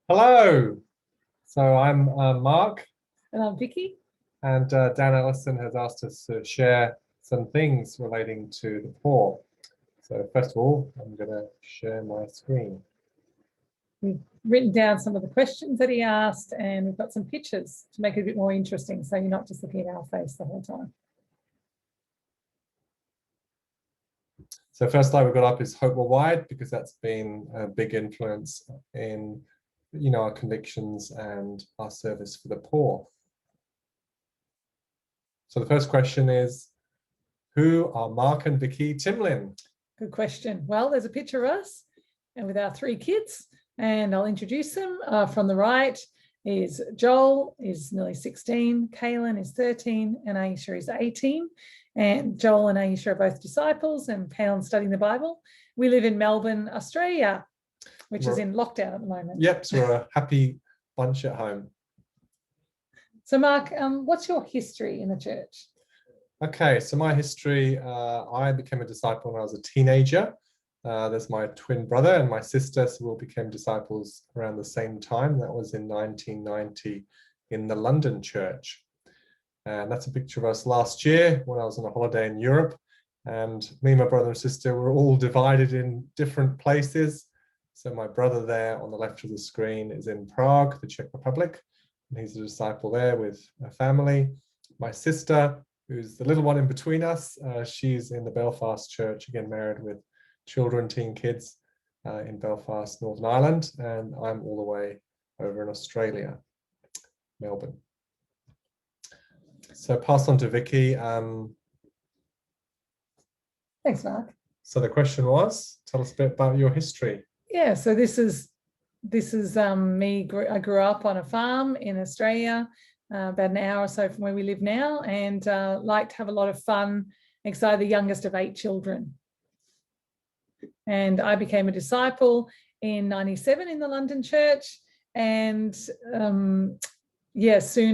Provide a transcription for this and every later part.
Hello. So I'm Mark, And I'm Vicki. and Dan Ellison has asked us to share some things relating to the poor. So first of all, I'm going to share my screen. We've written down some of the questions that he asked, and we've got some pictures to make it a bit more interesting, so you're not just looking at our face the whole time. So first slide we've got up is Hope Worldwide, because that's been a big influence in our convictions and our service for the poor. So the first question is, who are Mark and Vicki Timlin? Good question. Well, there's a picture of us and with our 3 kids, and I'll introduce them. From the right is Joel, is nearly 16, Kaylin is 13, and Aisha is 18. And Joel and Aisha are both disciples, and Kaylin's studying the Bible. We live in Melbourne, Australia, which is in lockdown at the moment. Yep, so we're a happy bunch at home. So Mark, what's your history in the church? Okay, so my history, I became a disciple when I was a teenager. There's my twin brother and my sister, so we all became disciples around the same time. That was in 1990 in the London church. And that's a picture of us last year when I was on a holiday in Europe. And me and my brother and sister were all divided in different places. So my brother there on the left of the screen is in Prague, the Czech Republic. And he's a disciple there with a family. My sister, who's the little one in between us, she's in the Belfast church, again married with children, teen kids in Belfast, Northern Ireland. And I'm all the way over in Australia, Melbourne. So pass on to Vicki. Thanks, Mark. So the question was, tell us a bit about your history. Yeah, so this is me. I grew up on a farm in Australia, about an hour or so from where we live now, and like to have a lot of fun. I the youngest of 8 children. And I became a disciple in 97 in the London church. And soon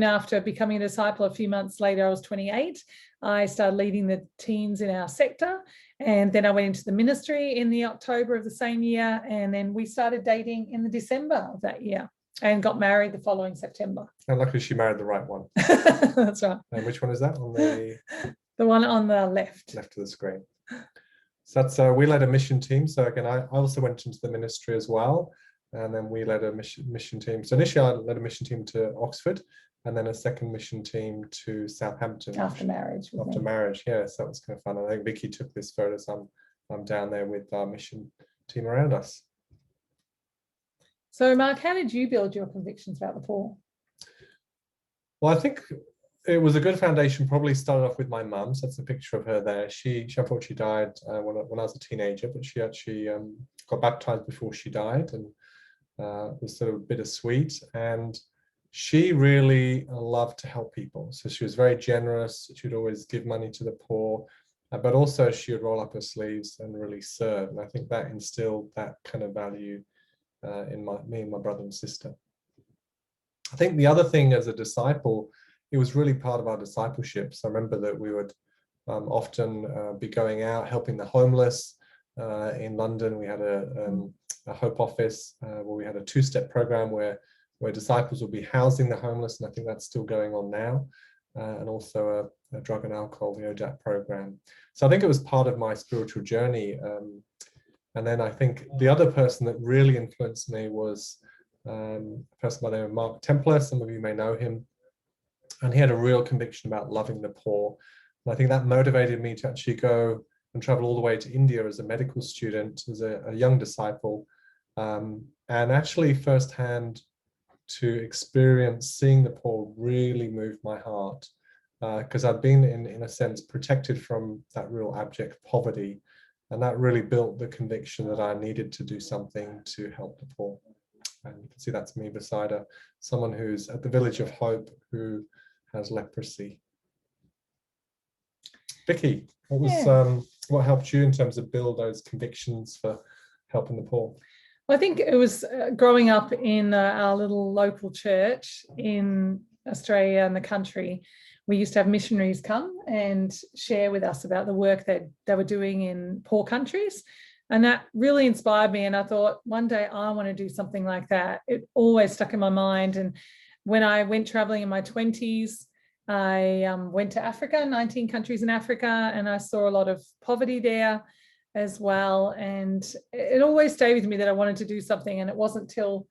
after becoming a disciple, a few months later, I was 28. I started leading the teens in our sector. And then I went into the ministry in the October of the same year. And then we started dating in the December of that year and got married the following September. And luckily she married the right one. That's right. And which one is that? On the one on the left. Left of the screen. So that's we led a mission team. So again, I also went into the ministry as well. And then we led a mission team. So initially I led a mission team to Oxford, and then a second mission team to Southampton. After marriage. After marriage, yes, that was kind of fun. I think Vicki took this photo, so I'm down there with our mission team around us. So Mark, how did you build your convictions about the poor? Well, I think it was a good foundation. Probably started off with my mum. So that's a picture of her there. She unfortunately died when I was a teenager, but she actually got baptized before she died, and it was sort of bittersweet. And she really loved to help people. So she was very generous. She would always give money to the poor, but also she would roll up her sleeves and really serve. And I think that instilled that kind of value in me and my brother and sister. I think the other thing as a disciple, it was really part of our discipleship. So I remember that we would often be going out helping the homeless. In London, we had a Hope office where we had a 2-step program where disciples will be housing the homeless, and I think that's still going on now, and also a drug and alcohol, the ODAP program. So I think it was part of my spiritual journey. And then I think the other person that really influenced me was a person by the name of Mark Templer. Some of you may know him. And he had a real conviction about loving the poor. And I think that motivated me to actually go and travel all the way to India as a medical student, as a young disciple, and actually firsthand to experience seeing the poor really moved my heart, because I'd been in a sense protected from that real abject poverty, and that really built the conviction that I needed to do something to help the poor. And you can see that's me beside someone who's at the Village of Hope who has leprosy. Vicki, what helped you in terms of build those convictions for helping the poor? Well, I think it was growing up in our little local church in Australia and the country. We used to have missionaries come and share with us about the work that they were doing in poor countries. And that really inspired me. And I thought, one day I want to do something like that. It always stuck in my mind. And when I went traveling in my 20s, I went to Africa, 19 countries in Africa, and I saw a lot of poverty there as well. And it always stayed with me that I wanted to do something. And it wasn't till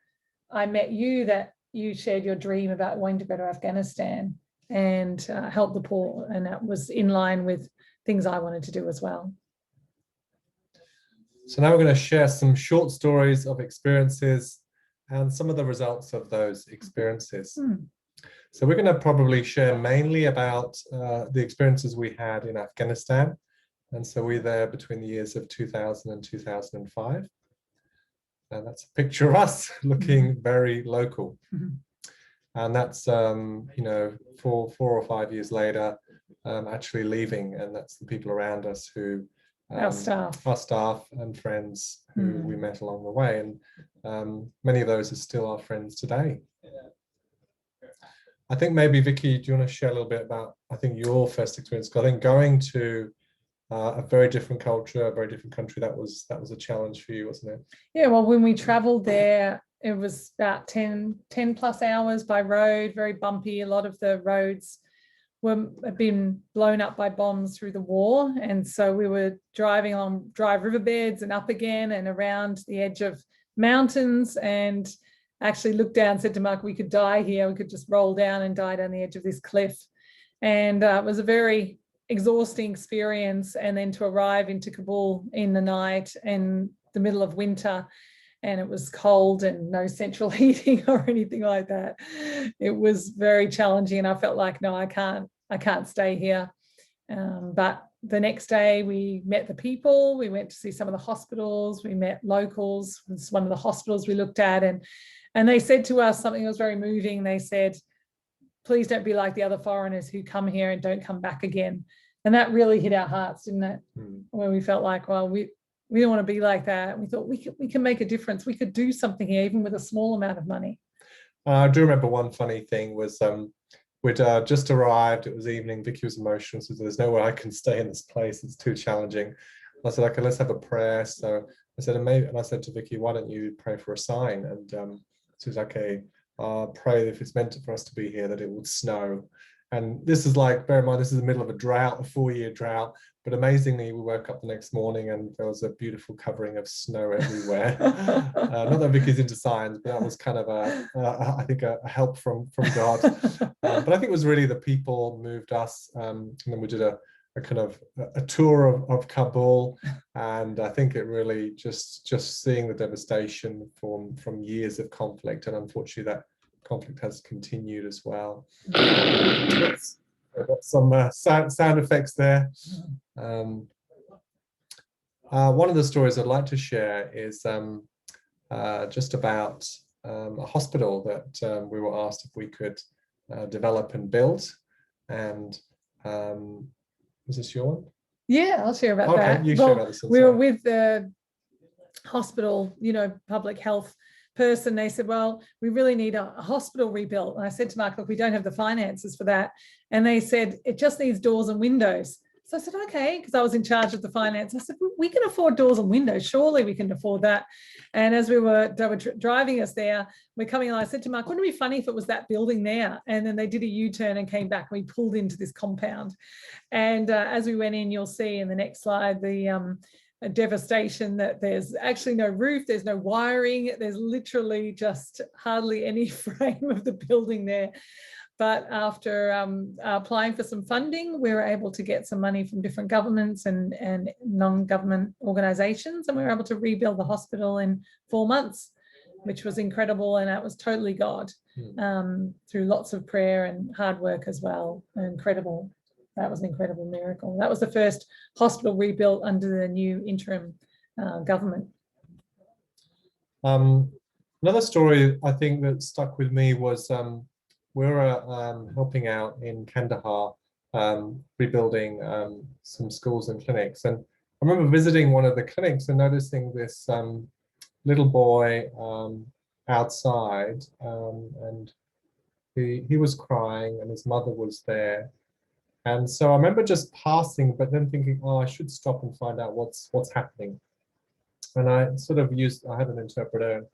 I met you that you shared your dream about wanting to go to Afghanistan and help the poor. And that was in line with things I wanted to do as well. So now we're going to share some short stories of experiences and some of the results of those experiences. So we're going to probably share mainly about the experiences we had in Afghanistan. And so we're there between the years of 2000 and 2005. And that's a picture of us looking very local. And that's, you know, 4 or 5 years later, actually leaving. And that's the people around us who, our staff and friends who we met along the way. And many of those are still our friends today. I think maybe, Vicki, do you want to share a little bit about, I think, your first experience? Because I think going to a very different culture, a very different country, that was a challenge for you, wasn't it? Yeah, well, when we traveled there, it was about 10 plus hours by road, very bumpy. A lot of the roads had been blown up by bombs through the war. And so we were driving along dry riverbeds and up again and around the edge of mountains, and actually looked down and said to Mark, we could die here. We could just roll down and die down the edge of this cliff. And it was a very exhausting experience. And then to arrive into Kabul in the night in the middle of winter, and it was cold and no central heating or anything like that. It was very challenging, and I felt like, no, I can't stay here. But the next day we met the people, we went to see some of the hospitals, we met locals. It's one of the hospitals we looked at, and they said to us something that was very moving. They said, please don't be like the other foreigners who come here and don't come back again. And that really hit our hearts, didn't it? Where we felt like, well, we don't want to be like that. We thought we can make a difference. We could do something here, even with a small amount of money. I do remember one funny thing was we'd just arrived. It was evening. Vicki was emotional. So there's no way I can stay in this place. It's too challenging. I said, okay, let's have a prayer. So I said, and I said to Vicki, why don't you pray for a sign? And she was like, okay, pray if it's meant for us to be here, that it would snow. And this is like, bear in mind, this is the middle of a drought, a 4-year drought. But amazingly, we woke up the next morning and there was a beautiful covering of snow everywhere. Not that Vicki's into science, but that was kind of I think a help from God. But I think it was really the people moved us. And then we did a kind of a tour of Kabul. And I think it really just seeing the devastation from years of conflict. And unfortunately, that conflict has continued as well. I've got some sound effects there. One of the stories I'd like to share is just about a hospital that we were asked if we could develop and build. And is this your one? Yeah, I'll share about that. You share about this. We were with the hospital, public health person. They said, well, we really need a hospital rebuilt. And I said to Mark, look, we don't have the finances for that. And they said, it just needs doors and windows. So I said, okay, because I was in charge of the finance. I said, we can afford doors and windows. Surely we can afford that. And as they were driving us there, we're coming on. I said to Mark, wouldn't it be funny if it was that building there? And then they did a U-turn and came back. And we pulled into this compound. And as we went in, you'll see in the next slide, the devastation, that there's actually no roof, there's no wiring, there's literally just hardly any frame of the building there. But after applying for some funding, we were able to get some money from different governments and non-government organizations, and we were able to rebuild the hospital in 4 months, which was incredible. And that was totally God, through lots of prayer and hard work as well. Incredible. That was an incredible miracle. That was the first hospital rebuilt under the new interim government. Another story I think that stuck with me was we were helping out in Kandahar, rebuilding some schools and clinics. And I remember visiting one of the clinics and noticing this little boy outside, and he was crying and his mother was there. And so I remember just passing, but then thinking, oh, I should stop and find out what's happening. And I had an interpreter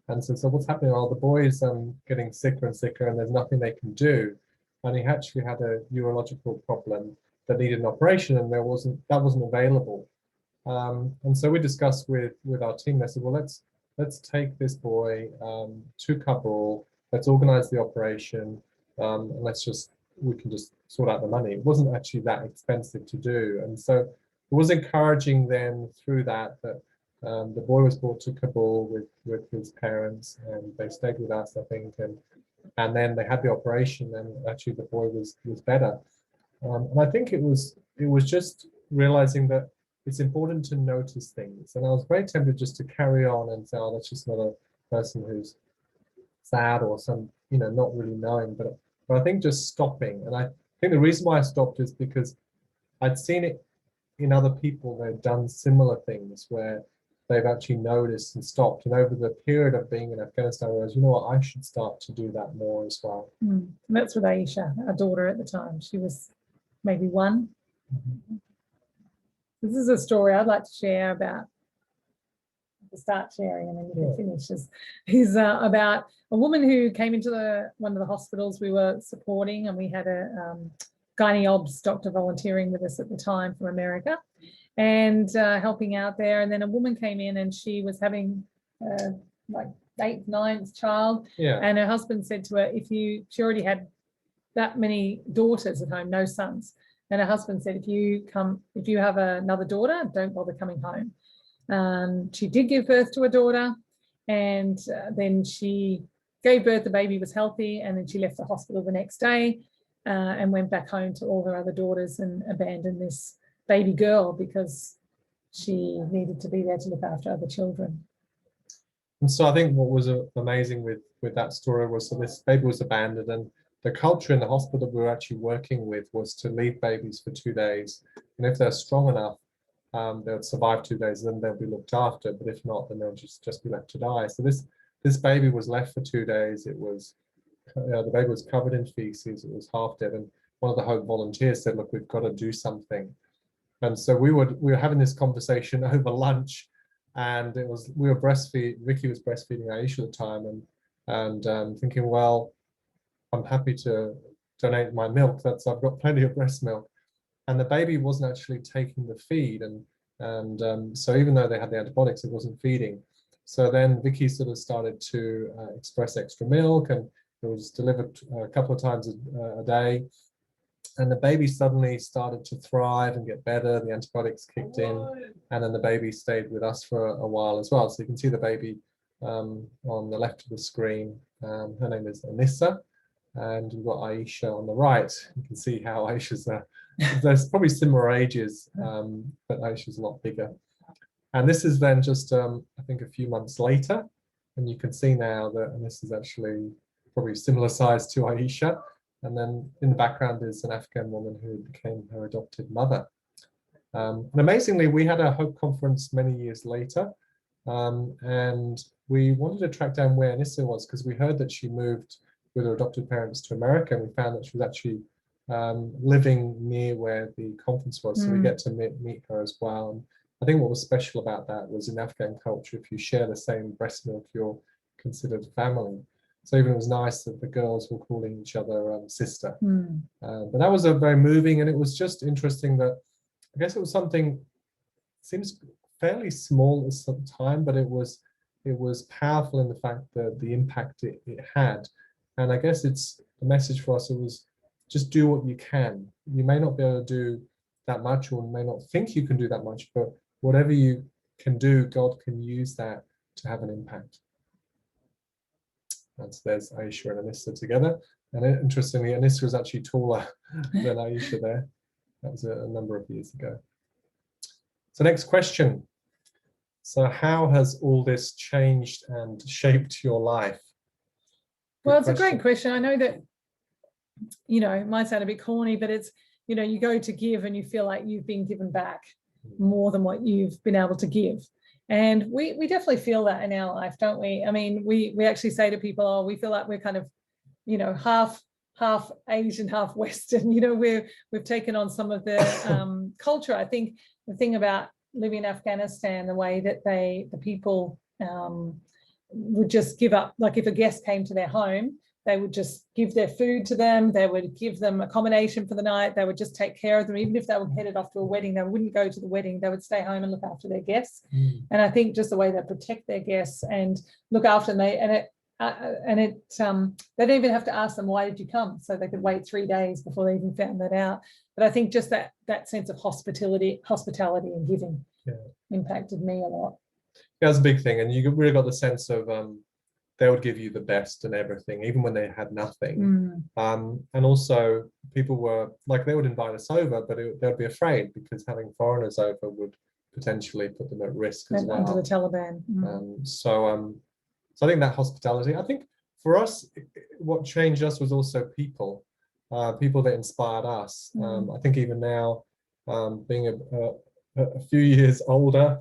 and said, so what's happening? Oh, the boy's getting sicker and sicker and there's nothing they can do. And he actually had a neurological problem that needed an operation, and that wasn't available. And so we discussed with our team. They said, well, let's take this boy to Kabul. Let's organize the operation, and we can just sort out the money. It wasn't actually that expensive to do, and so it was encouraging then through that the boy was brought to Kabul with his parents, and they stayed with us, I think, and then they had the operation, and actually the boy was better. And I think it was just realizing that it's important to notice things. And I was very tempted just to carry on and say, oh, that's just not a person who's sad or not really knowing. But I think just stopping. And I think the reason why I stopped is because I'd seen it in other people. They'd done similar things where they've actually noticed and stopped. And over the period of being in Afghanistan, I realized, you know what, I should start to do that more as well. And that's with Aisha, our daughter at the time. She was maybe 1. Mm-hmm. This is a story I'd like to share about. To start sharing and then you can finish. Is about a woman who came into one of the hospitals we were supporting, and we had a gynae obs doctor volunteering with us at the time from America and helping out there. And then a woman came in and she was having like 8th, 9th child, and her husband said to her, she already had that many daughters at home, no sons. And her husband said, if you have another daughter, don't bother coming home. She did give birth to a daughter, and then she gave birth, the baby was healthy, and then she left the hospital the next day and went back home to all her other daughters and abandoned this baby girl because she needed to be there to look after other children. And so I think what was amazing with that story was that this baby was abandoned, and the culture in the hospital we were actually working with was to leave babies for 2 days. And if they're strong enough, they'll survive 2 days, then they'll be looked after. But if not, then they'll just be left to die. So this baby was left for 2 days. It was the baby was covered in feces. It was half dead. And one of the Hope volunteers said, "Look, we've got to do something." And so we were having this conversation over lunch, and we were breastfeeding. Vicki was breastfeeding Aisha at the time, and thinking, well, I'm happy to donate my milk. I've got plenty of breast milk. And the baby wasn't actually taking the feed, and so even though they had the antibiotics, it wasn't feeding. So then Vicki sort of started to express extra milk, and it was delivered a couple of times a day. And the baby suddenly started to thrive and get better. The antibiotics kicked in, and then the baby stayed with us for a while as well. So you can see the baby on the left of the screen. Her name is Anissa. And we've got Aisha on the right. You can see how Aisha's there's probably similar ages, but Aisha's a lot bigger. And this is then just I think a few months later, and you can see now that, and this is actually probably similar size to Aisha. And then in the background is an Afghan woman who became her adopted mother. And amazingly, we had a Hope conference many years later, and we wanted to track down where Anissa was, because we heard that she moved with her adopted parents to America, and we found that she was actually living near where the conference was, so we get to meet her as well. And I think what was special about that was, in Afghan culture, if you share the same breast milk, you're considered family. So even it was nice that the girls were calling each other sister. But that was a very moving, and it was just interesting that, I guess it was something, seems fairly small at some time, but it was powerful in the fact that the impact it had. And I guess it's the message for us. It was just do what you can. You may not be able to do that much, or may not think you can do that much, but whatever you can do, God can use that to have an impact. And so there's Aisha and Anissa together. And interestingly, Anissa was actually taller than Aisha there. That was a number of years ago. So next question. So how has all this changed and shaped your life? Well, it's a great question. I know that, it might sound a bit corny, but it's, you go to give and you feel like you've been given back more than what you've been able to give. And we definitely feel that in our life, don't we? I mean, we actually say to people, oh, we feel like we're kind of, half Asian, half Western. We've taken on some of the culture. I think the thing about living in Afghanistan, the way that the people would just give up, like if a guest came to their home, they would just give their food to them, they would give them accommodation for the night, they would just take care of them. Even if they were headed off to a wedding, they wouldn't go to the wedding, they would stay home and look after their guests. And I think just the way they protect their guests and look after them, they don't even have to ask them, why did you come? So they could wait 3 days before they even found that out. But I think just that sense of hospitality and giving impacted me a lot. Yeah, that's a big thing. And you really got the sense of they would give you the best and everything, even when they had nothing. And also people were like, they would invite us over, but they'd be afraid because having foreigners over would potentially put them at risk as well. Under the Taliban. So I think that hospitality, I think for us, what changed us was also people that inspired us. I think even now, being a few years older,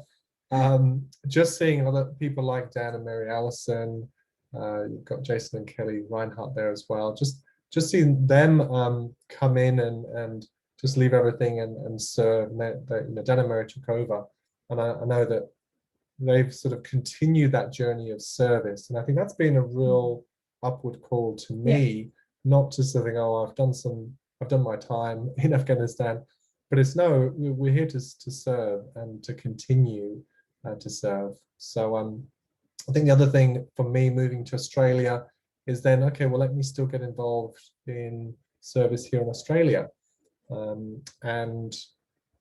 just seeing other people like Dan and Mary Allison, you've got Jason and Kelly Reinhardt there as well, just seeing them come in and just leave everything and serve. Dan and Mary took over, and I know that they've sort of continued that journey of service, and I think that's been a real upward call to me, not to sort of think, oh, I've done my time in Afghanistan, but it's no, we're here to serve and to continue to serve. So I think the other thing for me moving to Australia is then, okay, well, let me still get involved in service here in Australia. And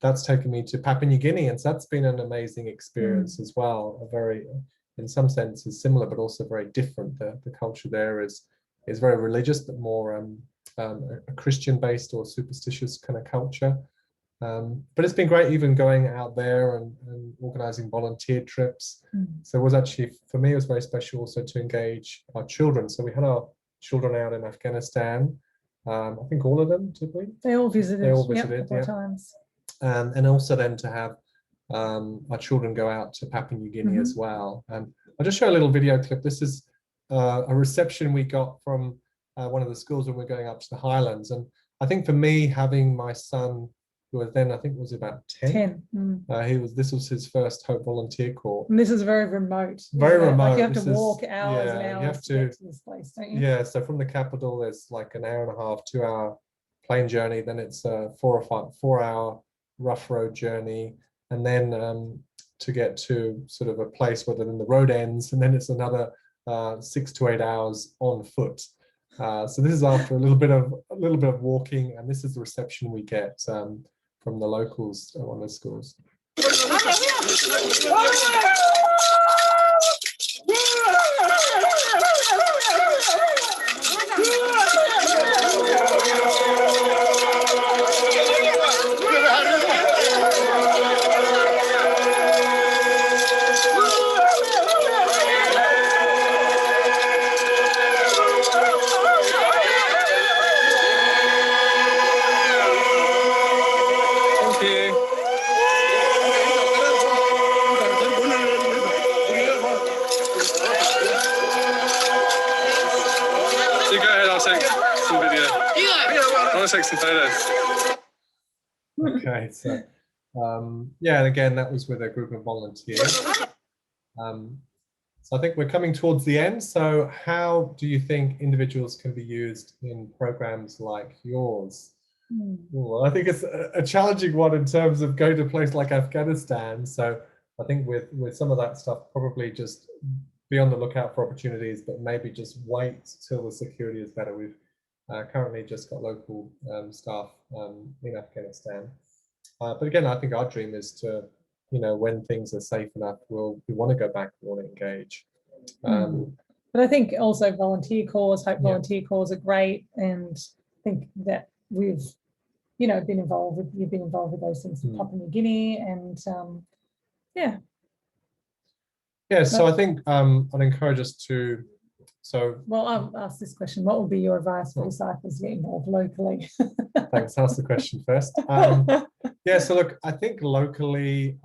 that's taken me to Papua New Guinea. And so that's been an amazing experience as well. A very, in some senses similar, but also very different. The culture there is very religious, but more a Christian-based or superstitious kind of culture. But it's been great even going out there and organizing volunteer trips. So it was actually, for me, it was very special also to engage our children. So we had our children out in Afghanistan. I think all of them, did we? They all visited. They all visited, a couple of times. And also then to have our children go out to Papua New Guinea as well. And I'll just show a little video clip. This is a reception we got from one of the schools when we were going up to the Highlands. And I think for me, having my son, who was then, I think was about 10. This was his first Hope volunteer corps. And this is very remote. Very remote. Like you have to walk hours and hours to get to this place, don't you? Yeah, so from the capital, there's like an hour and a half, 2 hour plane journey. Then it's a 4 hour rough road journey. And then to get to sort of a place where then the road ends. And then it's another 6 to 8 hours on foot. So this is after a little bit of walking. And this is the reception we get from the locals at one of the schools. Take some photos. Okay, so yeah, and again, that was with a group of volunteers. So I think we're coming towards the end. So how do you think individuals can be used in programs like yours? Well, I think it's a challenging one in terms of going to a place like Afghanistan. So I think with some of that stuff, probably just be on the lookout for opportunities, but maybe just wait till the security is better. We've currently just got local staff in Afghanistan. But again, I think our dream is to, when things are safe enough, we want to go back, we want to engage. But I think also volunteer corps, Hope volunteer corps are great. And I think that we've, you've been involved with those things in Papua New Guinea and yeah. So I think I'd encourage us to, well, I'll ask this question. What would be your advice for disciples to get involved locally? Thanks. Ask the question first. So look, I think locally,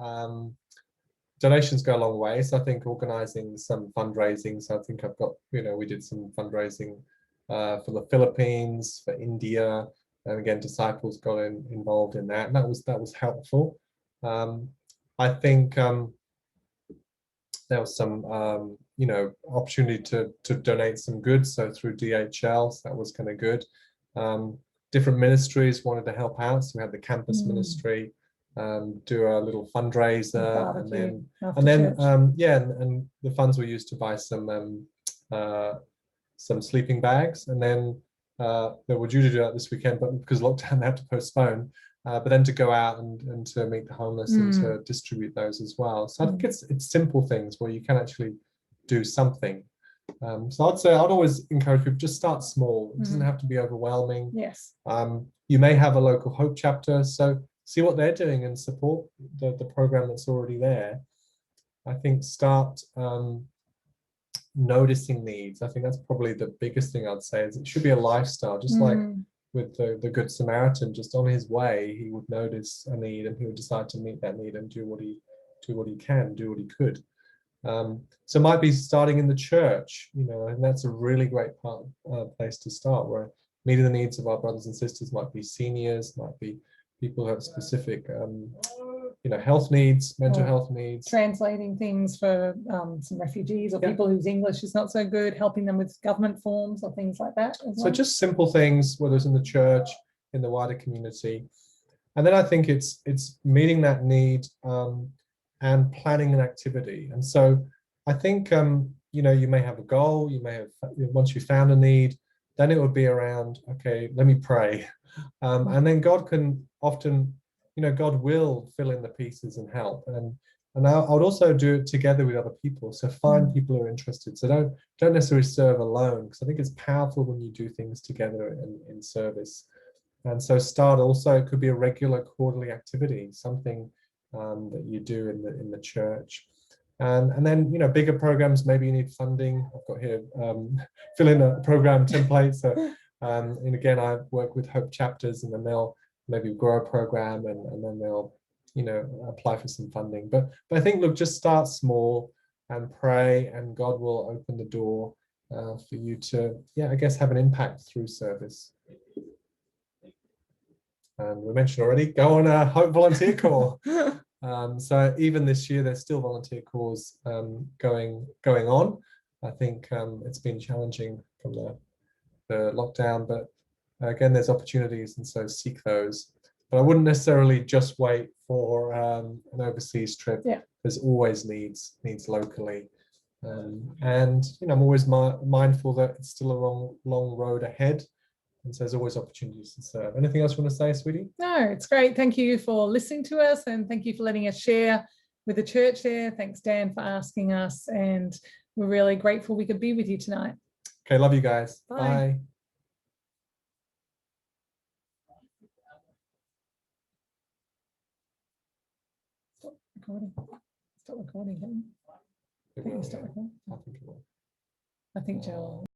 donations go a long way. So I think organising some fundraising. So I think I've got, we did some fundraising for the Philippines, for India, and again, disciples got involved in that, and that was helpful. I think there was some opportunity to donate some goods, so through DHL, so that was kind of good. Different ministries wanted to help out, so we had the campus ministry do a little fundraiser, and the funds were used to buy some sleeping bags, and then they were due to do that this weekend, but because of lockdown they had to postpone. But then to go out and to meet the homeless and to distribute those as well. So I think it's simple things where you can actually do something. So I'd always encourage people, just start small. It doesn't have to be overwhelming. Yes. You may have a local Hope chapter, so see what they're doing and support the program that's already there. I think start noticing needs. I think that's probably the biggest thing I'd say, is it should be a lifestyle, just like with the Good Samaritan. Just on his way, he would notice a need and he would decide to meet that need and do what he could. So it might be starting in the church, and that's a really great place to start, where meeting the needs of our brothers and sisters might be seniors, might be people who have specific health needs, mental health needs. Translating things for some refugees or people whose English is not so good, helping them with government forms or things like that as well. So just simple things, whether it's in the church, in the wider community. And then I think it's meeting that need and planning an activity. And so I think, you may have a goal, you may have, once you found a need, then it would be around, okay, let me pray. And then God can often, God will fill in the pieces and help. And I would also do it together with other people. So find people who are interested. So don't necessarily serve alone, because I think it's powerful when you do things together in service. And so start also, it could be a regular quarterly activity, something that you do in the church. And then, bigger programs, maybe you need funding. I've got here, fill in a program template. So, and again, I work with Hope chapters, and then they'll maybe grow a program and then they'll, apply for some funding. But I think, look, just start small and pray, and God will open the door for you to, I guess, have an impact through service. And we mentioned already, go on a Hope volunteer call. So even this year, there's still volunteer calls going on. I think it's been challenging from the lockdown, but again, there's opportunities, and so seek those. But I wouldn't necessarily just wait for an overseas trip. There's always needs locally, and I'm always mindful that it's still a long road ahead. And so there's always opportunities to serve. Anything else you want to say, sweetie? No, it's great. Thank you for listening to us, and thank you for letting us share with the church there. Thanks, Dan, for asking us. And we're really grateful we could be with you tonight. Okay, love you guys. Bye. Bye. Stop recording. Stop recording. Can you stop recording? I think it will. I think Joel.